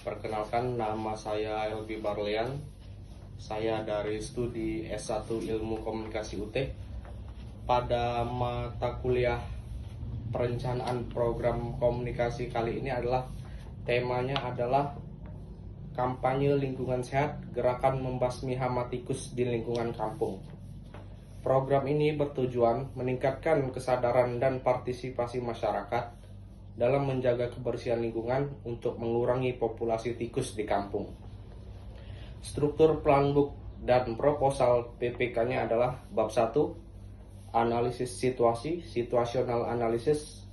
Perkenalkan, nama saya Elvi Barlian. Saya dari studi S1 Ilmu Komunikasi UT. Pada mata kuliah perencanaan program komunikasi kali ini temanya adalah kampanye lingkungan sehat, gerakan membasmi hama tikus di lingkungan kampung. Program ini bertujuan meningkatkan kesadaran dan partisipasi masyarakat dalam menjaga kebersihan lingkungan untuk mengurangi populasi tikus di kampung. Struktur planbuk dan proposal PPK-nya adalah bab 1, analisis situasi, situational analysis.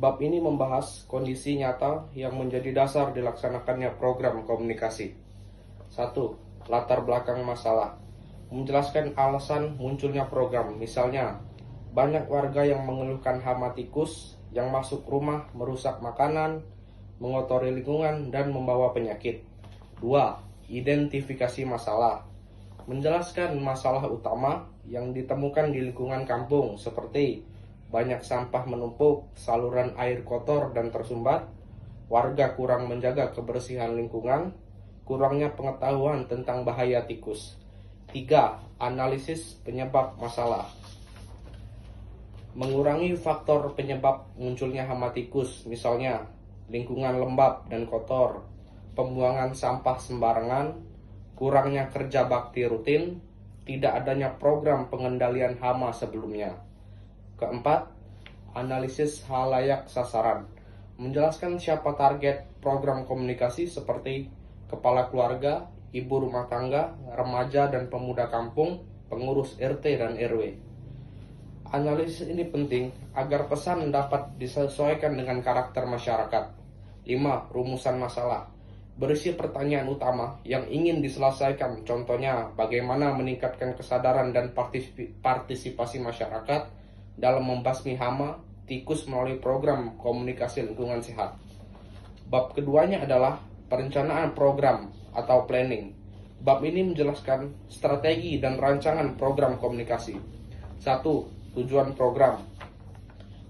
Bab ini membahas kondisi nyata yang menjadi dasar dilaksanakannya program komunikasi. 1. Latar belakang masalah. Menjelaskan alasan munculnya program, misalnya banyak warga yang mengeluhkan hama tikus yang masuk rumah, merusak makanan, mengotori lingkungan, dan membawa penyakit. 2. Identifikasi masalah. Menjelaskan masalah utama yang ditemukan di lingkungan kampung seperti banyak sampah menumpuk, saluran air kotor dan tersumbat, warga kurang menjaga kebersihan lingkungan, kurangnya pengetahuan tentang bahaya tikus. 3. Analisis penyebab masalah. Mengurangi faktor penyebab munculnya hama tikus, misalnya lingkungan lembab dan kotor, pembuangan sampah sembarangan, kurangnya kerja bakti rutin, tidak adanya program pengendalian hama sebelumnya. 4. Analisis halayak sasaran. Menjelaskan siapa target program komunikasi seperti kepala keluarga, ibu rumah tangga, remaja dan pemuda kampung, pengurus RT dan RW. Analisis ini penting agar pesan dapat disesuaikan dengan karakter masyarakat. 5. Rumusan masalah. Berisi pertanyaan utama yang ingin diselesaikan, contohnya bagaimana meningkatkan kesadaran dan partisipasi masyarakat dalam membasmi hama tikus melalui program komunikasi lingkungan sehat. Bab keduanya adalah perencanaan program atau planning. Bab ini menjelaskan strategi dan rancangan program komunikasi. 1. Tujuan program.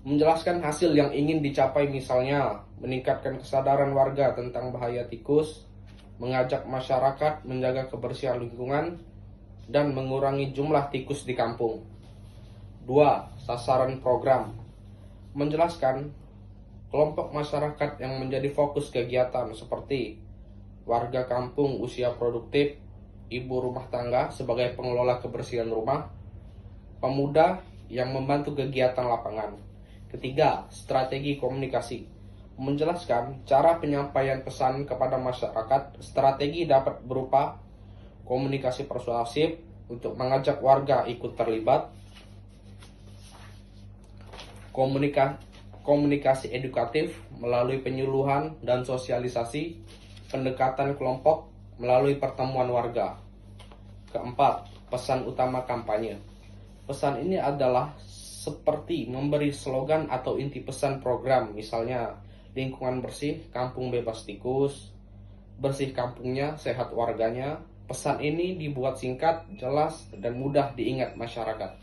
Menjelaskan hasil yang ingin dicapai, misalnya meningkatkan kesadaran warga tentang bahaya tikus, mengajak masyarakat menjaga kebersihan lingkungan, dan mengurangi jumlah tikus di kampung. 2. Sasaran program. Menjelaskan kelompok masyarakat yang menjadi fokus kegiatan seperti warga kampung usia produktif, ibu rumah tangga sebagai pengelola kebersihan rumah, pemuda yang membantu kegiatan lapangan. 3. Strategi komunikasi. Menjelaskan cara penyampaian pesan kepada masyarakat. Strategi dapat berupa komunikasi persuasif untuk mengajak warga ikut terlibat, komunikasi edukatif melalui penyuluhan dan sosialisasi, pendekatan kelompok melalui pertemuan warga. 4. Pesan utama kampanye. Pesan ini adalah seperti memberi slogan atau inti pesan program, misalnya lingkungan bersih, kampung bebas tikus, bersih kampungnya, sehat warganya. Pesan ini dibuat singkat, jelas, dan mudah diingat masyarakat.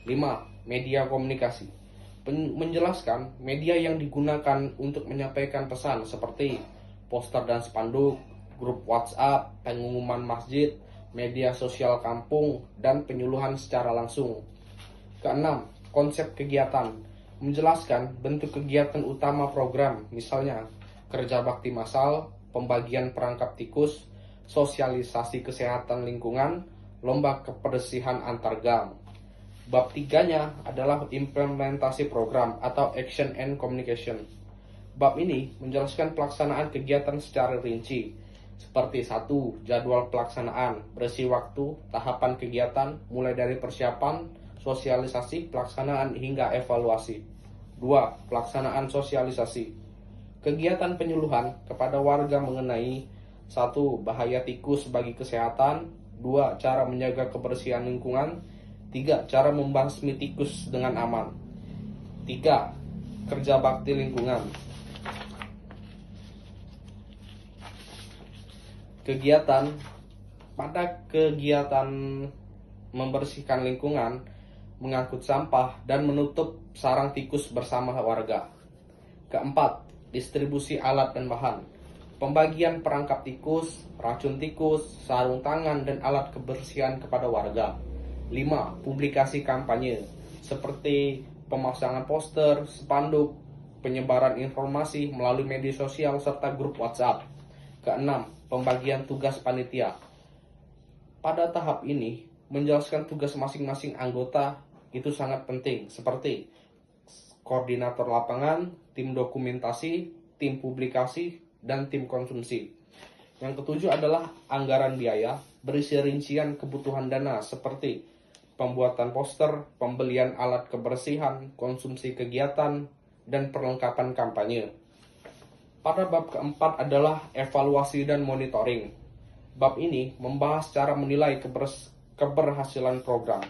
5. Media komunikasi. Menjelaskan media yang digunakan untuk menyampaikan pesan seperti poster dan spanduk, grup WhatsApp, pengumuman masjid, media sosial kampung, dan penyuluhan secara langsung. 6. Konsep kegiatan. Menjelaskan bentuk kegiatan utama program, misalnya kerja bakti massal, pembagian perangkap tikus, sosialisasi kesehatan lingkungan, lomba kebersihan antar gang. Bab 3-nya adalah implementasi program atau action and communication. Bab ini menjelaskan pelaksanaan kegiatan secara rinci, seperti 1. Jadwal pelaksanaan, berisi waktu, tahapan kegiatan, mulai dari persiapan, sosialisasi, pelaksanaan, hingga evaluasi. 2. Pelaksanaan sosialisasi. Kegiatan penyuluhan kepada warga mengenai 1. Bahaya tikus bagi kesehatan, 2. Cara menjaga kebersihan lingkungan, 3. Cara membasmi tikus dengan aman. 3. Kerja bakti lingkungan. Pada kegiatan membersihkan lingkungan, mengangkut sampah, dan menutup sarang tikus bersama warga. 4. Distribusi alat dan bahan. Pembagian perangkap tikus, racun tikus, sarung tangan, dan alat kebersihan kepada warga. 5. Publikasi kampanye seperti pemasangan poster, spanduk, penyebaran informasi melalui media sosial serta grup WhatsApp. Keenam, pembagian tugas panitia. Pada tahap ini, menjelaskan tugas masing-masing anggota itu sangat penting, seperti koordinator lapangan, tim dokumentasi, tim publikasi, dan tim konsumsi. Yang ketujuh adalah anggaran biaya, berisi rincian kebutuhan dana seperti pembuatan poster, pembelian alat kebersihan, konsumsi kegiatan, dan perlengkapan kampanye. Pada bab keempat adalah evaluasi dan monitoring. Bab ini membahas cara menilai keberhasilan program.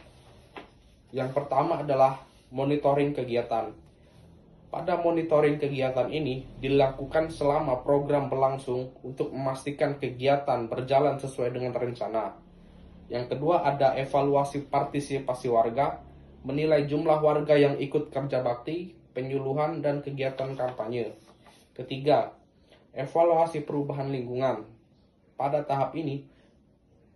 Yang pertama adalah monitoring kegiatan. Pada monitoring kegiatan ini dilakukan selama program berlangsung untuk memastikan kegiatan berjalan sesuai dengan rencana. Yang kedua ada evaluasi partisipasi warga, menilai jumlah warga yang ikut kerja bakti, penyuluhan, dan kegiatan kampanye. Ketiga, evaluasi perubahan lingkungan. Pada tahap ini,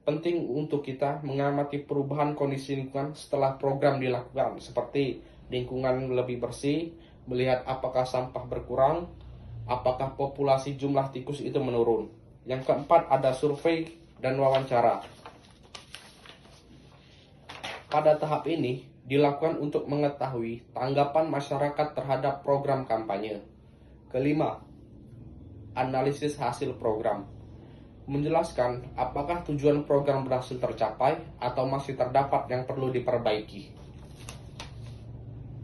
penting untuk kita mengamati perubahan kondisi lingkungan setelah program dilakukan, seperti lingkungan lebih bersih, melihat apakah sampah berkurang, apakah populasi jumlah tikus itu menurun. Yang keempat ada survei dan wawancara. Pada tahap ini dilakukan untuk mengetahui tanggapan masyarakat terhadap program kampanye. Kelima, analisis hasil program. Menjelaskan apakah tujuan program berhasil tercapai atau masih terdapat yang perlu diperbaiki.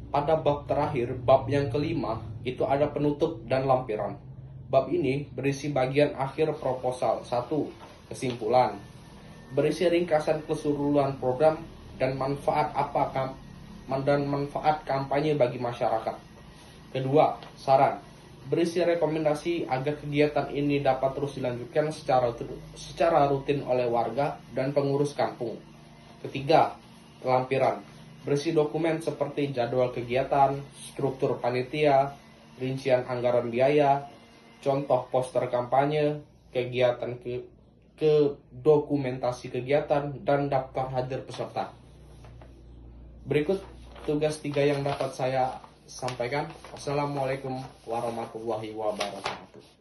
Pada bab terakhir, bab yang kelima, itu ada penutup dan lampiran. Bab ini berisi bagian akhir proposal. 1. Kesimpulan. Berisi ringkasan keseluruhan program dan manfaat kampanye bagi masyarakat. Kedua, saran. Berisi rekomendasi agar kegiatan ini dapat terus dilanjutkan secara rutin oleh warga dan pengurus kampung. Ketiga, lampiran. Berisi dokumen seperti jadwal kegiatan, struktur panitia, rincian anggaran biaya, contoh poster kampanye, kegiatan ke dokumentasi kegiatan, dan daftar hadir peserta. Berikut tugas 3 yang dapat saya sampaikan. Wassalamualaikum warahmatullahi wabarakatuh.